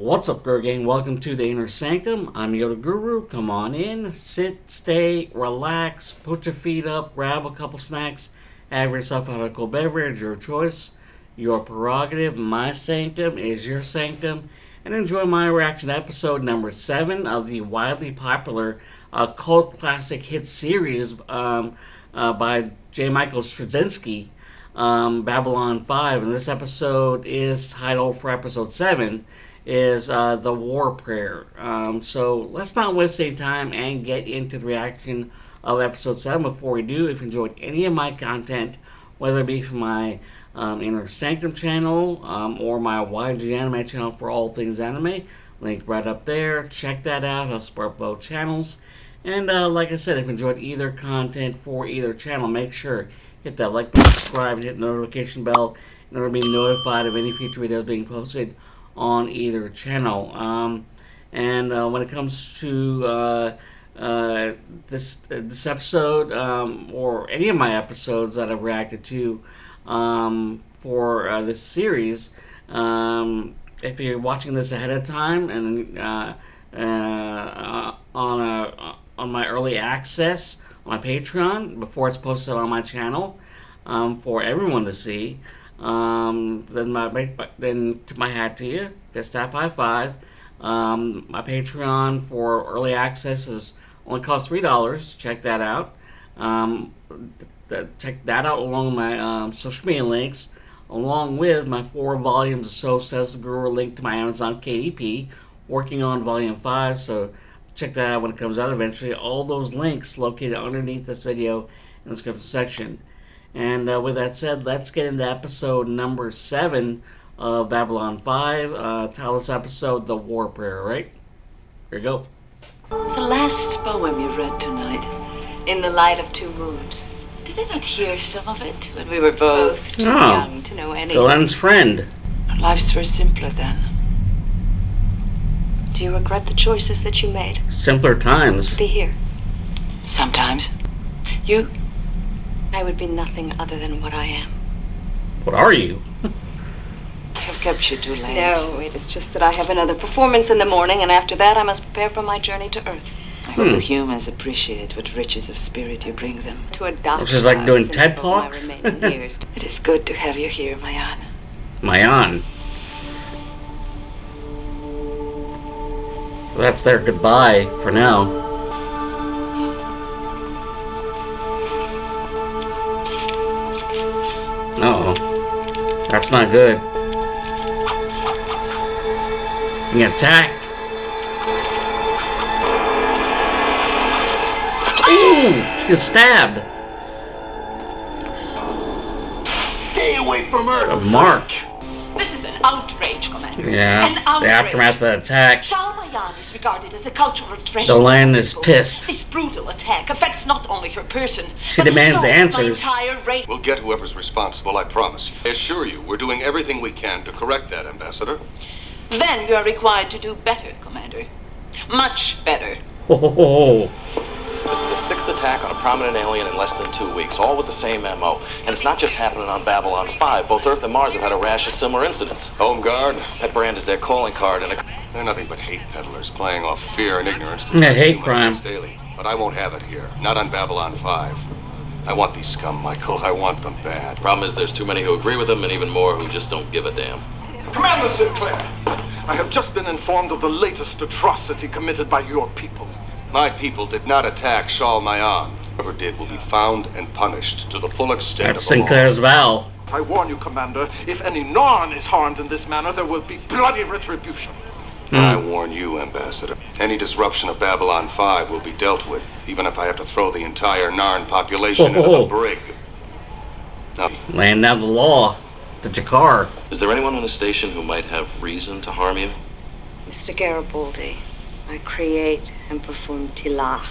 What's up, Guru Gang? Welcome to the Inner Sanctum. I'm Yoda Guru. Come on in, sit, stay, relax, put your feet up, grab a couple snacks, have yourself a cool beverage, your choice, your prerogative. My sanctum is your sanctum, and enjoy my reaction to episode number 7 of the widely popular cult classic hit series by J. Michael Straczynski, Babylon 5. And this episode is titled, for episode 7, is the War Prayer. So let's not waste any time and get into the reaction of episode 7. Before we do, if you enjoyed any of my content, whether it be from my Inner Sanctum channel or my YG Anime channel for all things anime, link right up there. Check that out. I'll support both channels. And like I said, if you enjoyed either content for either channel, make sure hit that like button, subscribe, and hit the notification bell in order to be notified of any future videos being posted on either channel. And when it comes to this episode or any of my episodes that I've reacted to for this series, if you're watching this ahead of time and on my early access on my Patreon before it's posted on my channel for everyone to see, then to my hat to you, just tap high five. My Patreon for early access is only costs $3. Check that out. Check that out along with my social media links, along with my 4 volumes of So Says the Guru, link to my Amazon KDP, working on volume 5. So check that out when it comes out eventually. All those links located underneath this video in the description section. And with that said, let's get into episode number 7 of Babylon 5. Title this episode, The War Prayer, right? Here we go. The last poem you read tonight, In the Light of Two Moons. Did I not hear some of it when we were both too young to know anything? Dylan's friend. Our lives were simpler then. Do you regret the choices that you made? Simpler times. To be here. Sometimes. You? I would be nothing other than what I am. What are you? I have kept you too late. No, it is just that I have another performance in the morning, and after that I must prepare for my journey to Earth. I hope the humans appreciate what riches of spirit you bring them. To adopt. Which is like doing TED Talks. My remaining years. It is good to have you here, Mayan. Mayan. So that's their goodbye for now. Uh-oh. That's not good. Being attacked. Ooh! She was stabbed. Stay away from her! A mark. This is an outrage, Commander. Yeah, An outrage. the aftermath of the attack. Shalmayan is regarded as a cultural treasure. The land is pissed. This brutal attack affects not only her person, She but demands the answers. entire race. We'll get whoever's responsible, I promise you. I assure you, we're doing everything we can to correct that, Ambassador. Then you are required to do better, Commander. Much better. Ho, ho, ho. This is the 6th attack on a prominent alien in less than 2 weeks, all with the same MO. And it's not just happening on Babylon 5. Both Earth and Mars have had a rash of similar incidents. Home guard? That brand is their calling card, and They're nothing but hate peddlers playing off fear and ignorance. Yeah, hate human crime. beings daily. But I won't have it here. Not on Babylon 5. I want these scum, Michael. I want them bad. problem is there's too many who agree with them and even more who just don't give a damn. Commander Sinclair, I have just been informed of the latest atrocity committed by your people. My people did not attack Shal Mayan. Whoever did will be found and punished to the full extent That's of the law. Sinclair's vow. I warn you, Commander, if any Narn is harmed in this manner, there will be bloody retribution. I warn you, Ambassador. Any disruption of Babylon 5 will be dealt with, even if I have to throw the entire Narn population into the brig. Now, Laying down the law to Jakar. Is there anyone on the station who might have reason to harm you? Mr. Garibaldi, I create and perform Tila,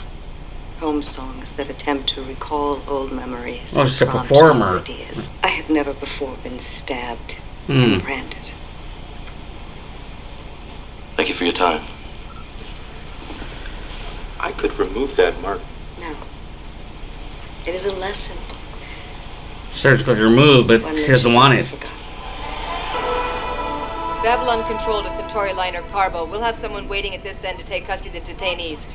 poem songs that attempt to recall old memories. Oh, and she's a prompt performer. Ideas. I have never before been stabbed and branded. Thank you for your time. I could remove that mark. No. It is a lesson. Surgically removed, but One she that doesn't you want never it. forgot. Babylon Control to Centauri liner Carbo. We'll have someone waiting at this end to take custody of the detainees.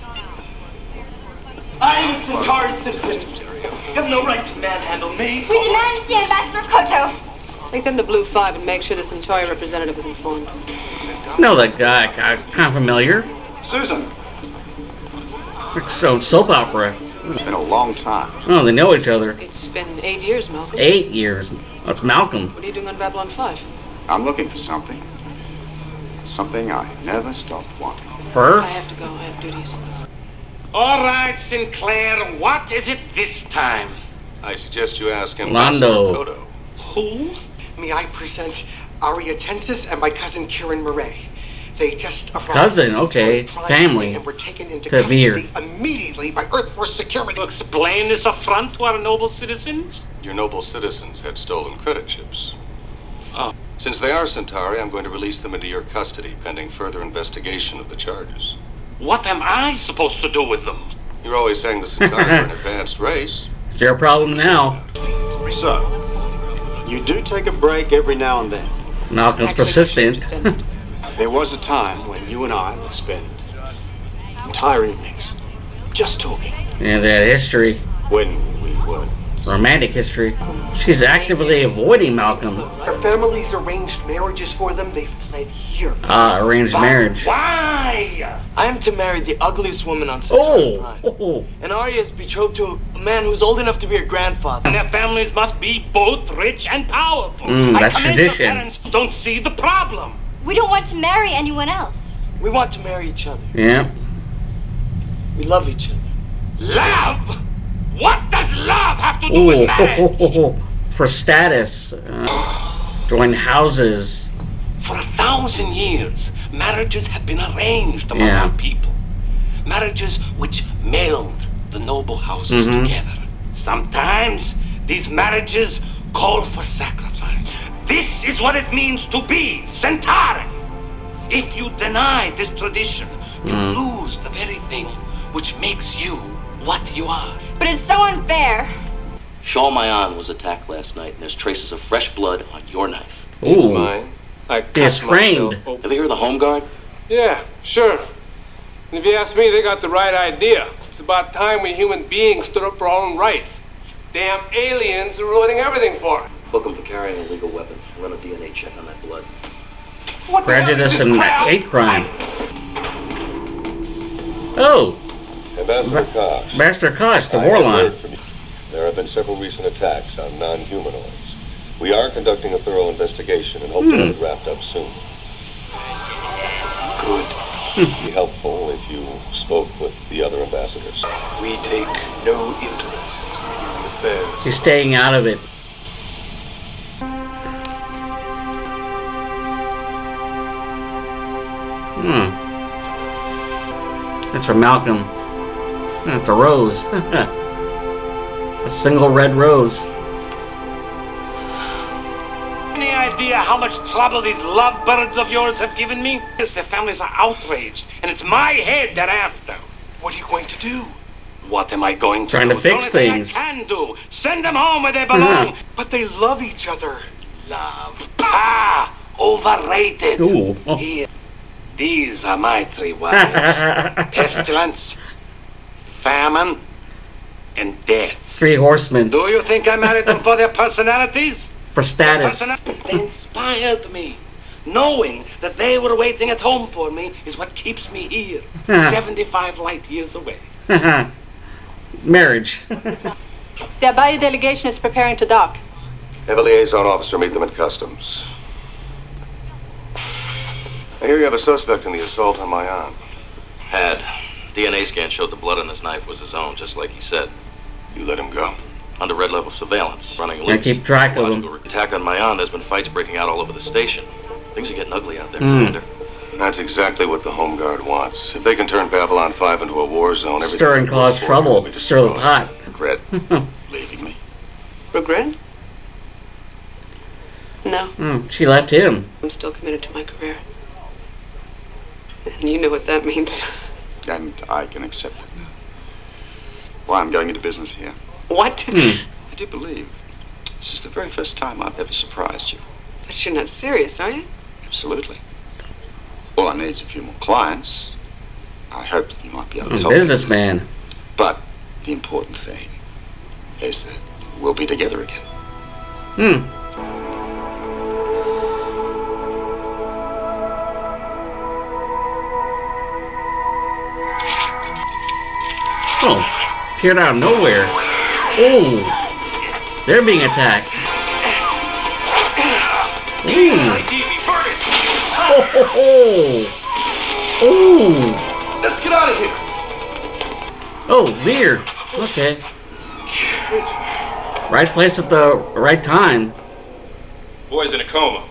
I am a Centauri citizen. You have no right to manhandle me. We demand to see Ambassador Koto. Take them to Blue 5 and make sure the Centauri representative is informed. No, that guy, kind of familiar. Susan. It's some soap opera. It's been a long time. Oh, they know each other. It's been 8 years, Malcolm. 8 years. That's Malcolm. What are you doing on Babylon 5? I'm looking for something. Something I never stopped wanting. Her? I have to go. I have duties. All right, Sinclair, what is it this time? I suggest you ask him. Londo. Koto. Who? May I present Ariatensis and my cousin Kieran Murray. They just arrived. Cousin, okay. Family. And were taken into To custody Veer. immediately by Earth Force security. To explain this affront to our noble citizens? Your noble citizens had stolen credit chips. Oh. Since they are Centauri, I'm going to release them into your custody pending further investigation of the charges. What am I supposed to do with them? You're always saying the Centauri are an advanced race. It's your problem now. So, you do take a break every now and then. Malcolm's persistent. There was a time when you and I would spend entire evenings just talking. Yeah, that history. When we were Romantic history. She's actively avoiding Malcolm. Their families arranged marriages for them. They fled here. Arranged marriage. Why? I am to marry the ugliest woman on Centauri Prime. Oh. And Arya is betrothed to a man who's old enough to be her grandfather. And their families must be both rich and powerful. That's I commend tradition. your parents who don't see the problem. We don't want to marry anyone else. We want to marry each other. Yeah. We love each other. Love? What does love have to do with marriage? For status. Join houses. For 1,000 years, marriages have been arranged among Yeah. our people. Marriages which meld the noble houses together. Sometimes these marriages call for sacrifice. This is what it means to be Centauri. If you deny this tradition, you lose the very thing which makes you what you are. But it's so unfair. Shaw Mayan was attacked last night, and there's traces of fresh blood on your knife. Ooh. Mine. I He's cut framed. myself open. Ever hear of the Home Guard? Yeah, sure. And if you ask me, they got the right idea. It's about time we human beings stood up for our own rights. Damn aliens are ruining everything for us. Book him for carrying a illegal weapon. Run a DNA check on that blood. Prejudice and hate crime. Oh. Ambassador Kosh. Master Kosh, the I have Warlord. heard from you. There have been several recent attacks on non-humanoids. We are conducting a thorough investigation and hope to have it wrapped up soon. good. It'd be helpful if you spoke with the other ambassadors. We take no interest in affairs. He's staying out of it. That's for Malcolm. That's a rose. A single red rose. Any idea how much trouble these lovebirds of yours have given me? Yes, their families are outraged, and it's my head they're after. What are you going to do? What am I going to Trying do? to fix It's the only things. thing I can do. Send them home where they belong. But they love each other. Love. Ah! Overrated. Ooh. Here. These are my three wives. Pestilence, famine, and death. 3 horsemen. Do you think I married them for their personalities? For status. They inspired me. Knowing that they were waiting at home for me is what keeps me here, 75 light years away. Marriage. The Abaye delegation is preparing to dock. Have a liaison officer meet them at customs. I hear you have a suspect in the assault on my aunt. Had. DNA scan showed the blood on his knife was his own, just like he said. You let him go? Under red level surveillance, running Yeah, loose. keep track of him. Attack on Mayan, there's been fights breaking out all over the station. Things are getting ugly out there, Commander. That's exactly what the Home Guard wants. If they can turn Babylon 5 into a war zone, Stir and cause trouble. Stir the pot. Regret leaving me. Regret? No. She left him. I'm still committed to my career. And you know what that means. And I can accept it. Well, I'm going into business here. What? I do believe this is the very first time I've ever surprised you. But you're not serious, are you? Absolutely. All I need is a few more clients. I hope that you might be able to help. Businessman. But the important thing is that we'll be together again. Oh, appeared out of nowhere. Oh, they're being attacked. Oh. Let's get out of here. Oh, weird. Okay. Right place at the right time. Boy's in a coma.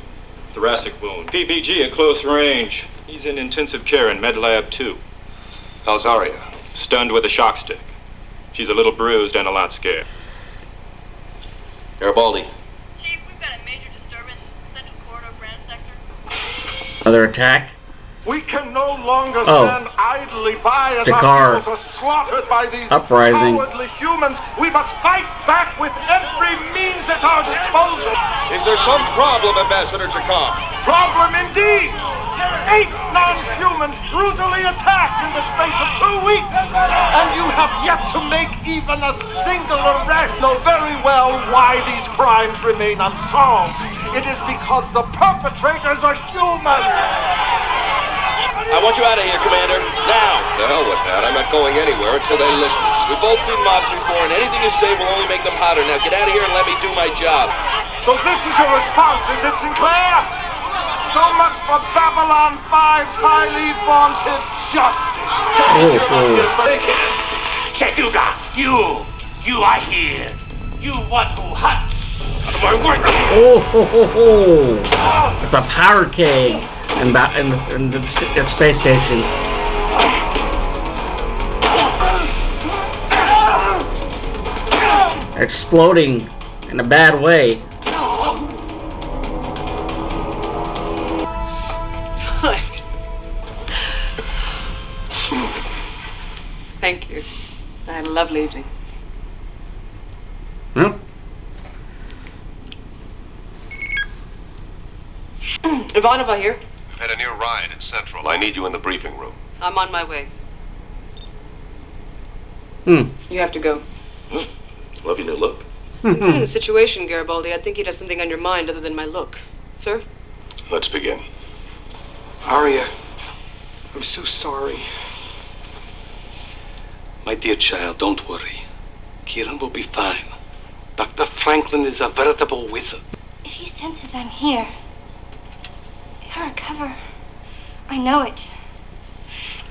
Thoracic wound. PPG at close range. He's in intensive care in Med Lab 2. How's Arya? Stunned with a shock stick. She's a little bruised and a lot scared. Garibaldi. Chief, we've got a major disturbance. Central corridor, Grand Sector. Another attack. We can no longer stand idly by as Jakar. our peoples are slaughtered by these Uprising. cowardly humans. We must fight back with every means at our disposal. Is there some problem, Ambassador Jakar? Problem indeed. 8 non-humans brutally attacked in the space of 2 weeks. And you have yet to make even a single arrest. Know very well why these crimes remain unsolved. It is because the perpetrators are human. I want you out of here, Commander. Now! The hell with that. I'm not going anywhere until they listen. We've both seen mobs before, and anything you say will only make them hotter. Now get out of here and let me do my job. So this is your response, is it, Sinclair? So much for Babylon 5's highly vaunted justice. Chetuga, you are here. You want to hunt out of my way. It's a power keg in the space station. Exploding in a bad way. Thank you. I had a lovely evening. Huh? Ivanova here. I've had a near riot in Central. I need you in the briefing room. I'm on my way. You have to go. Love your new look. Considering the situation, Garibaldi, I think you'd have something on your mind other than my look. Sir? Let's begin. Arya, I'm so sorry. My dear child, don't worry. Kieran will be fine. Dr. Franklin is a veritable wizard. If he senses I'm here, he'll recover. I know it.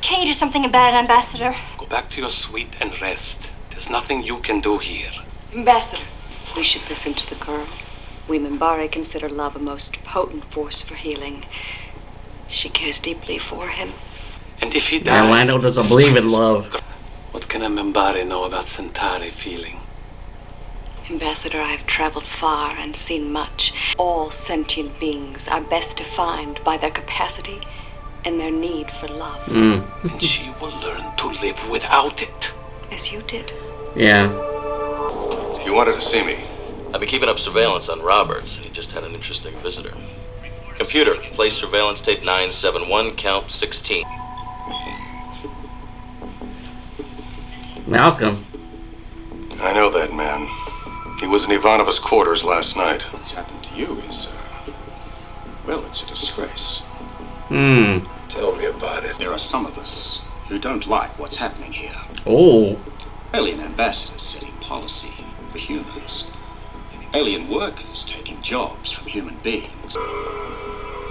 Can you do something about it, Ambassador? Go back to your suite and rest. There's nothing you can do here. Ambassador. We should listen to the girl. We Minbari consider love a most potent force for healing. She cares deeply for him. And if he dies... Orlando doesn't believe in love. What can a Minbari know about Centauri feeling? Ambassador, I have traveled far and seen much. All sentient beings are best defined by their capacity and their need for love. And she will learn to live without it. As you did. Yeah. You wanted to see me. I've been keeping up surveillance on Roberts. He just had an interesting visitor. Computer, play surveillance tape 971, count 16. Malcolm. I know that man. He was in Ivanova's quarters last night. What's happened to you is, well, it's a disgrace. Tell me about it. There are some of us who don't like what's happening here. Oh. Alien ambassadors setting policy for humans. Alien workers taking jobs from human beings.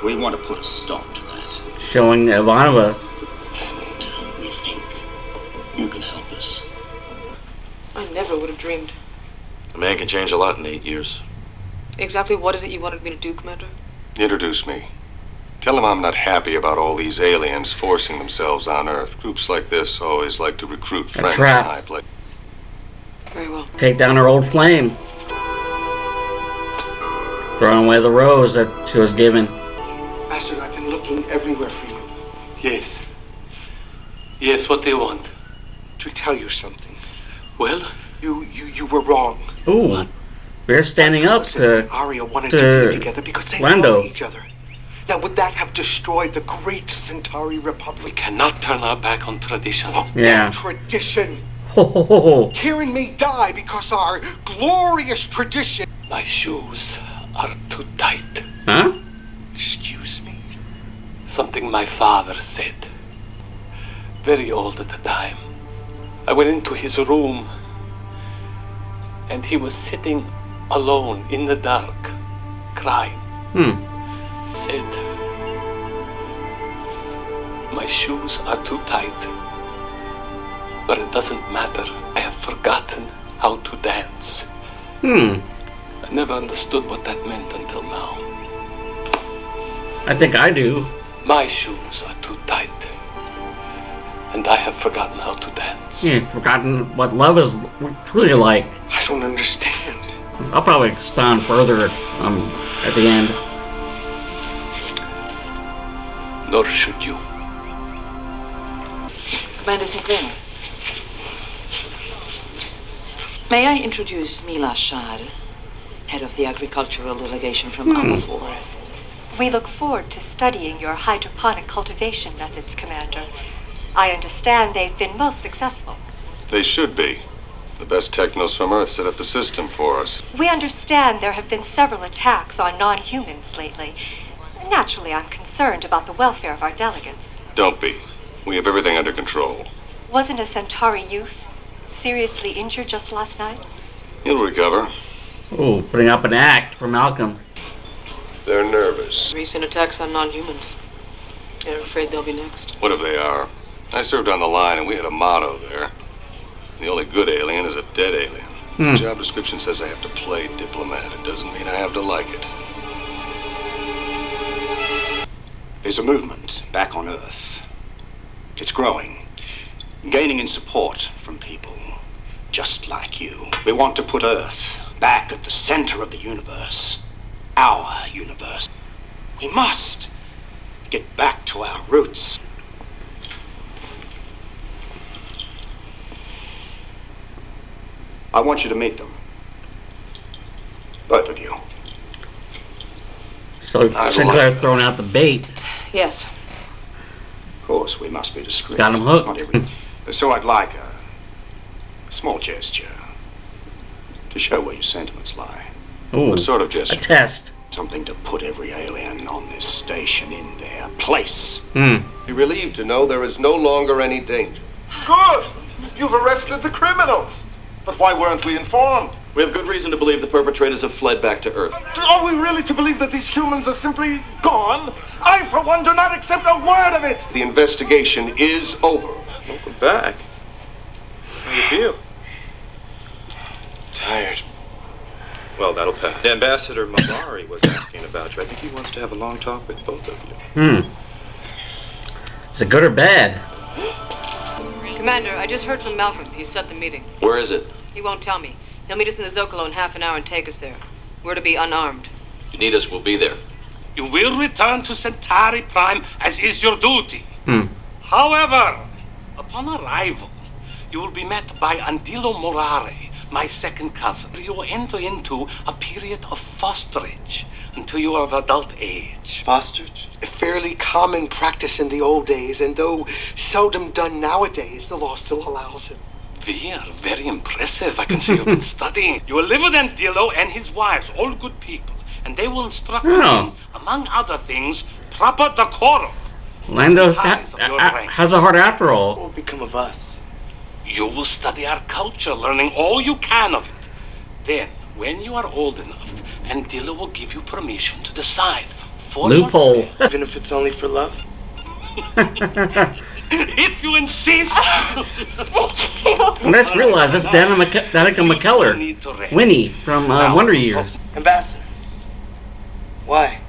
We want to put a stop to that. Showing Ivanova. And we think you can help us. I never would have dreamed. A man can change a lot in 8 years. Exactly what is it you wanted me to do, Commander? Introduce me. Tell him I'm not happy about all these aliens forcing themselves on Earth. Groups like this always like to recruit friends trap. in high places. Very well. Take down her old flame. Throwing away the rose that she was given. Ambassador, I've been looking everywhere for you. Yes. Yes, what do you want? To tell you something. Well? You were wrong. Ooh. We're standing up to Arya wanted to be together because they Lando. love each other. Now, would that have destroyed the great Centauri Republic? We cannot turn our back on tradition. Oh, Yeah. damn tradition! Ho, ho, ho, ho. Hearing me die because our glorious tradition... My shoes are too tight. Huh? Excuse me. Something my father said. Very old at the time. I went into his room, and he was sitting alone in the dark, crying. Said, my shoes are too tight, but it doesn't matter. I have forgotten how to dance. I never understood what that meant until now. I think I do. My shoes are too tight, and I have forgotten how to dance. You've forgotten what love is truly like. I don't understand. I'll probably expound further at the end. Nor should you. Commander Sinclair. May I introduce Mila Shah, head of the agricultural delegation from Amafor. We look forward to studying your hydroponic cultivation methods, Commander. I understand they've been most successful. They should be. The best technos from Earth set up the system for us. We understand there have been several attacks on non-humans lately. Naturally, I'm concerned about the welfare of our delegates. Don't be. We have everything under control. Wasn't a Centauri youth seriously injured just last night? He'll recover. Oh, putting up an act for Malcolm. They're nervous. Recent attacks on non-humans. They're afraid they'll be next. What if they are? I served on the line and we had a motto there. The only good alien is a dead alien. The job description says I have to play diplomat. It doesn't mean I have to like it. There's a movement back on Earth. It's growing, gaining in support from people just like you. We want to put Earth back at the center of the universe. Our universe. We must get back to our roots. I want you to meet them. Both of you. So Sinclair's throwing out the bait. Yes. Of course, we must be discreet. Got him hooked. Not every- So I'd like a small gesture to show where your sentiments lie. Ooh, What sort of gesture? a test. Something to put every alien on this station in their place. Be relieved to know there is no longer any danger. Good! You've arrested the criminals. But why weren't we informed? We have good reason to believe the perpetrators have fled back to Earth. Are we really to believe that these humans are simply gone? I, for one, do not accept a word of it! The investigation is over. Welcome back. How do you feel? Tired. Well, that'll pass. Ambassador Malari was asking about you. I think he wants to have a long talk with both of you. Is it good or bad? Commander, I just heard from Malcolm. He set the meeting. Where is it? He won't tell me. He'll meet us in the Zocalo in half an hour and take us there. We're to be unarmed. You need us, we'll be there. You will return to Centauri Prime as is your duty. However, upon arrival, you will be met by Andilo Morare, my second cousin. You will enter into a period of fosterage until you are of adult age. Fosterage? A fairly common practice in the old days, and though seldom done nowadays, the law still allows it. Very impressive. I can see you've been studying. You will live with Andilo and his wives, all good people, and they will instruct you in, among other things, proper decorum. Lando Ties of your rank. has a heart after all. What will become of us? You will study our culture, learning all you can of it. Then, when you are old enough, Andilo will give you permission to decide for Loophole. yourself. Even if it's only for love? If you insist. Let's realize that's Danica McKellar. Winnie from Wonder Years. Ambassador. Why?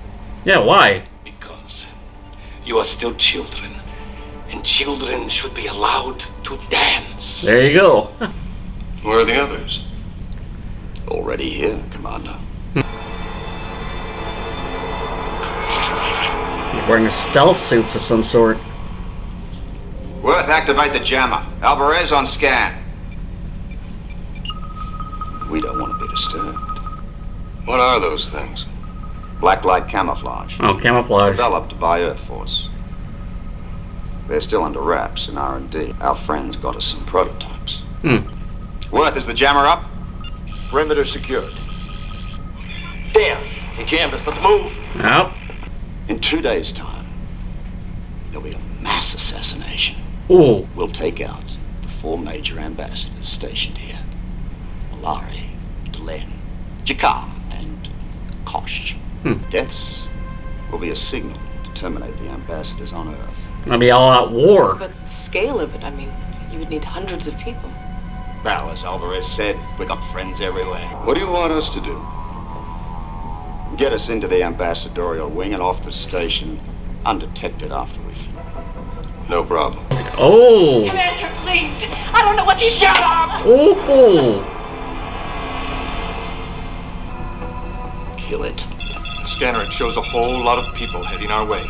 Yeah, why? Because you are still children, and children should be allowed to dance. There you go. Where are the others? Already here, Commander. Wearing stealth suits of some sort. Worth, activate the jammer. Alvarez on scan. We don't want to be disturbed. What are those things? Black light camouflage. Oh, camouflage. Developed by Earth Force. They're still under wraps in R&D. Our friends got us some prototypes. Worth, is the jammer up? Perimeter secured. Damn! He jammed us. Let's move. Yep. In 2 days' time, there'll be a mass assassination. Ooh. We'll take out the 4 major ambassadors stationed here. Malari, Delenn, Jakar, and Kosh. Deaths will be a signal to terminate the ambassadors on Earth. It'll be all out war. But the scale of it, I mean, you would need hundreds of people. Well, as Alvarez said, we got friends everywhere. What do you want us to do? Get us into the ambassadorial wing and off the station, undetected after we finish. No problem. Oh. Commander, please! I don't know what these— Shut up! Oh. Kill it. Scanner, it shows a whole lot of people heading our way.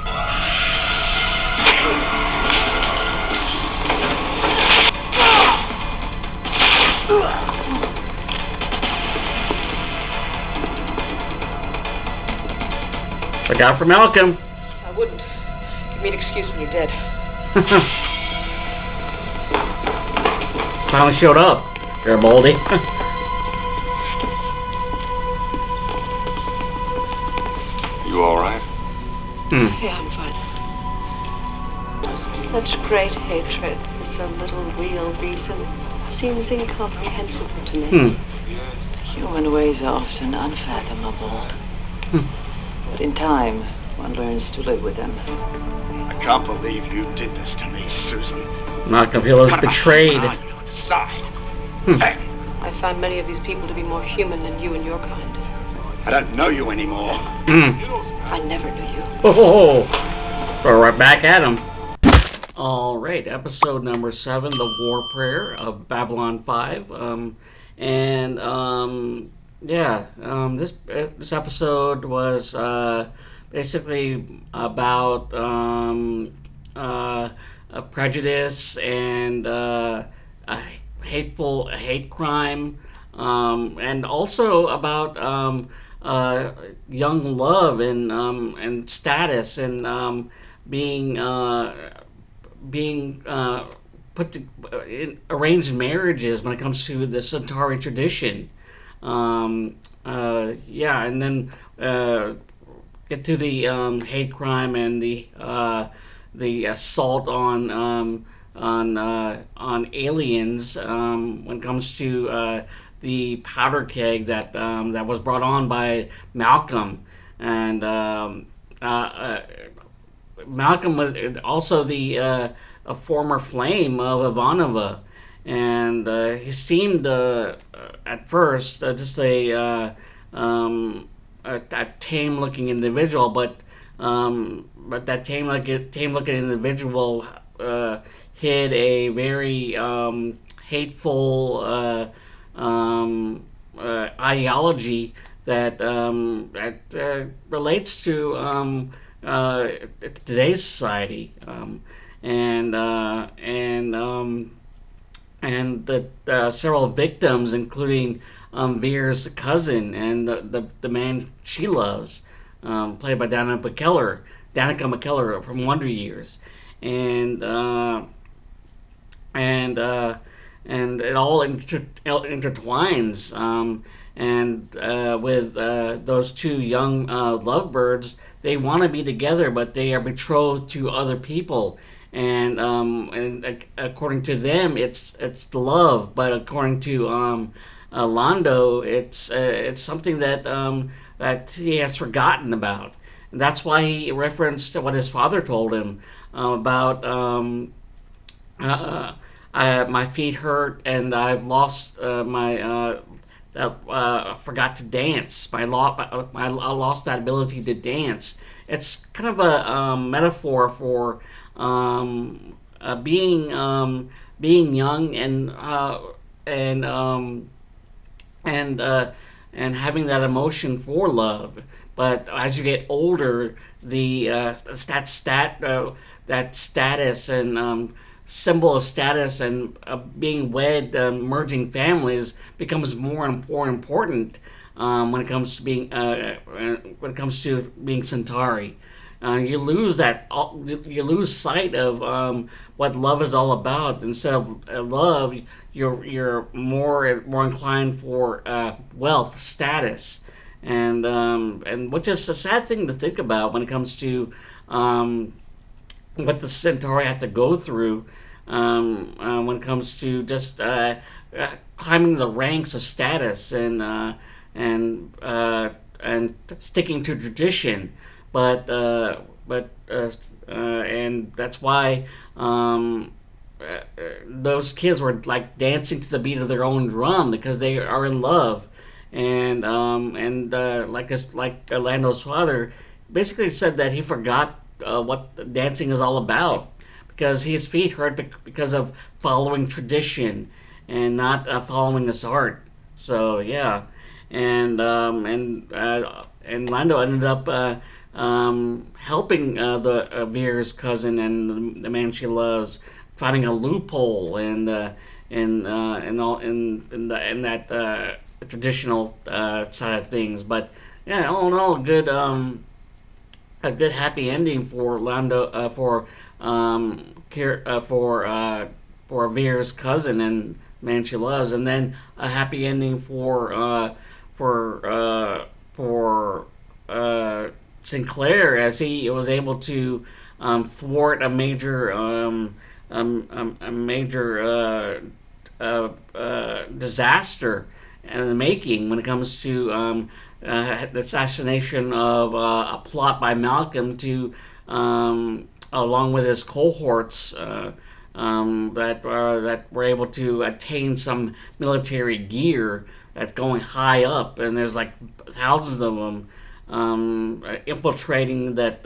Look out for Malcolm. I wouldn't. Give me an excuse when you're dead. Finally showed up, Garibaldi. You all right? Yeah, I'm fine. Such great hatred for so little real reason seems incomprehensible to me. The human ways are often unfathomable. But in time, one learns to live with them. I can't believe you did this to me, Susan. Malcolm feels betrayed. I found many of these people to be more human than you and your kind. I don't know you anymore. I never knew you. Oh, throw right back at him. All right, episode number 7, The War Prayer of Babylon 5. This episode was basically about prejudice and hate crime, and also about young love and status and being put to in arranged marriages when it comes to the Centauri tradition. And then get to the hate crime and the assault on aliens when it comes to the powder keg that was brought on by Malcolm, and Malcolm was also a former flame of Ivanova, and he seemed at first just a tame-looking individual, but that tame-looking individual hid a very hateful ideology that relates to today's society, and the several victims, including Veer's cousin and the man she loves, played by Danica McKellar from Wonder Years, and it all intertwines, with those two young lovebirds. They want to be together, but they are betrothed to other people, and according to them, it's the love, but according to Londo, it's something that he has forgotten about, and that's why he referenced what his father told him about. My feet hurt, and I've lost my. Forgot to dance. I lost that ability to dance. It's kind of a metaphor for being young and having that emotion for love. But as you get older, that status and symbol of status and being wed, merging families becomes more and more important, when it comes to being Centauri. You lose sight of what love is all about. Instead of love, you're more inclined for wealth, status, and which is a sad thing to think about when it comes to what the Centauri have to go through when it comes to just climbing the ranks of status and sticking to tradition. But and that's why those kids were like dancing to the beat of their own drum because they are in love, and like Lando's father basically said that he forgot what dancing is all about because his feet hurt because of following tradition and not following his art. So yeah, and Lando ended up helping the Veer's cousin and the man she loves, finding a loophole in that traditional side of things. But yeah, all in all, a good happy ending for Lando for Veer's cousin and man she loves, and then a happy ending for Sinclair as he was able to thwart a major disaster in the making when it comes to the assassination of a plot by Malcolm to along with his cohorts that were able to attain some military gear that's going high up, and there's like thousands of them infiltrating that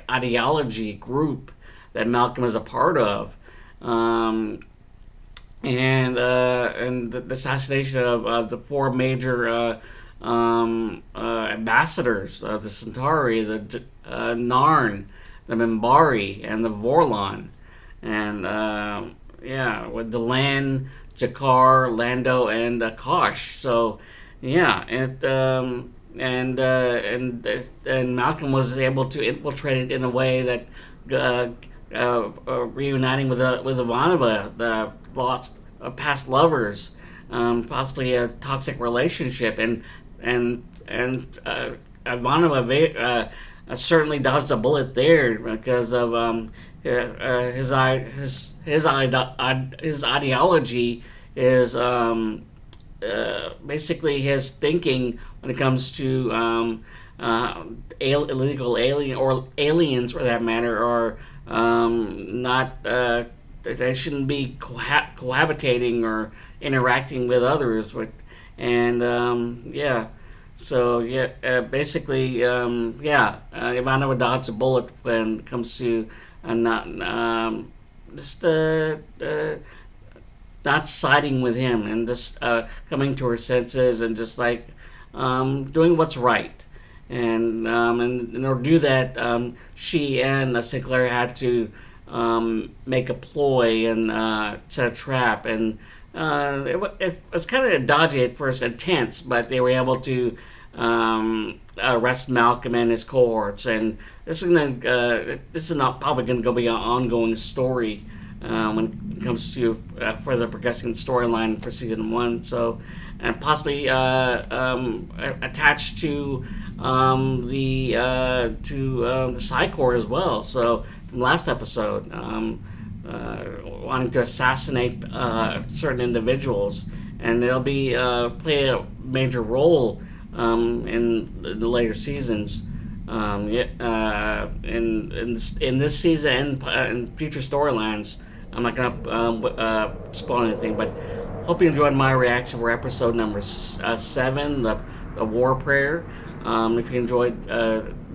ideology group that Malcolm is a part of, and the assassination of the four major ambassadors of the Centauri, the Narn, the Minbari, and the Vorlon, and with Delenn, Jakar, Lando, and Kosh. So yeah, and Malcolm was able to infiltrate it in a way that reuniting with Ivanova, the lost past lovers, possibly a toxic relationship, and Ivanova certainly dodged a bullet there because of his ideology is basically his thinking when it comes to illegal alien or aliens for that matter, or not they shouldn't be cohabitating or interacting with others. Basically, Ivanova dodged a bullet when it comes to not siding with him and just coming to her senses and just like doing what's right. And in order to do that, she and Sinclair had to make a ploy and set a trap. And it was kind of dodgy at first and tense, but they were able to arrest Malcolm and his cohorts. And this is not probably going to be an ongoing story when it comes to further progressing the storyline for season 1. So, and possibly attached to the Psy-Corps as well. So from last episode, wanting to assassinate certain individuals, and they'll be play a major role in the later seasons. In this season and future storylines. I'm not gonna spoil anything, but hope you enjoyed my reaction for episode number 7, the War Prayer. If you enjoyed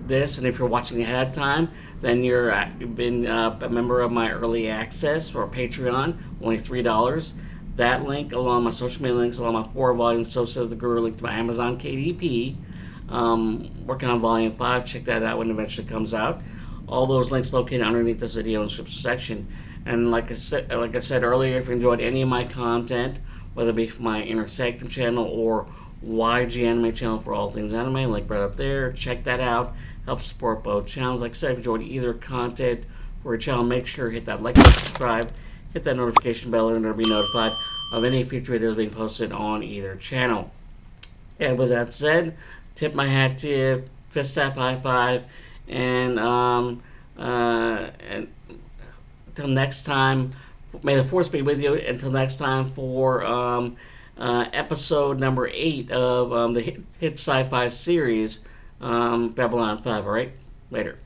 this, and if you're watching ahead of time, then you've been a member of my early access or Patreon, only $3. That link, along my social media links, along my 4 volumes, So Says the Guru, link to my Amazon KDP. Working on volume 5, check that out when it eventually comes out. All those links located underneath this video in the description section. And like I said earlier, if you enjoyed any of my content, whether it be my Inner Sanctum channel or YG Anime channel for all things anime, link right up there. Check that out. Help support both channels. Like I said, if you enjoyed either content or a channel, make sure to hit that like and subscribe. Hit that notification bell in order to be notified of any future videos being posted on either channel. And with that said, tip my hat to you, fist tap, high five, and until next time, may the force be with you. Until next time for episode number 8 of the hit sci-fi series, Babylon 5. All right, later.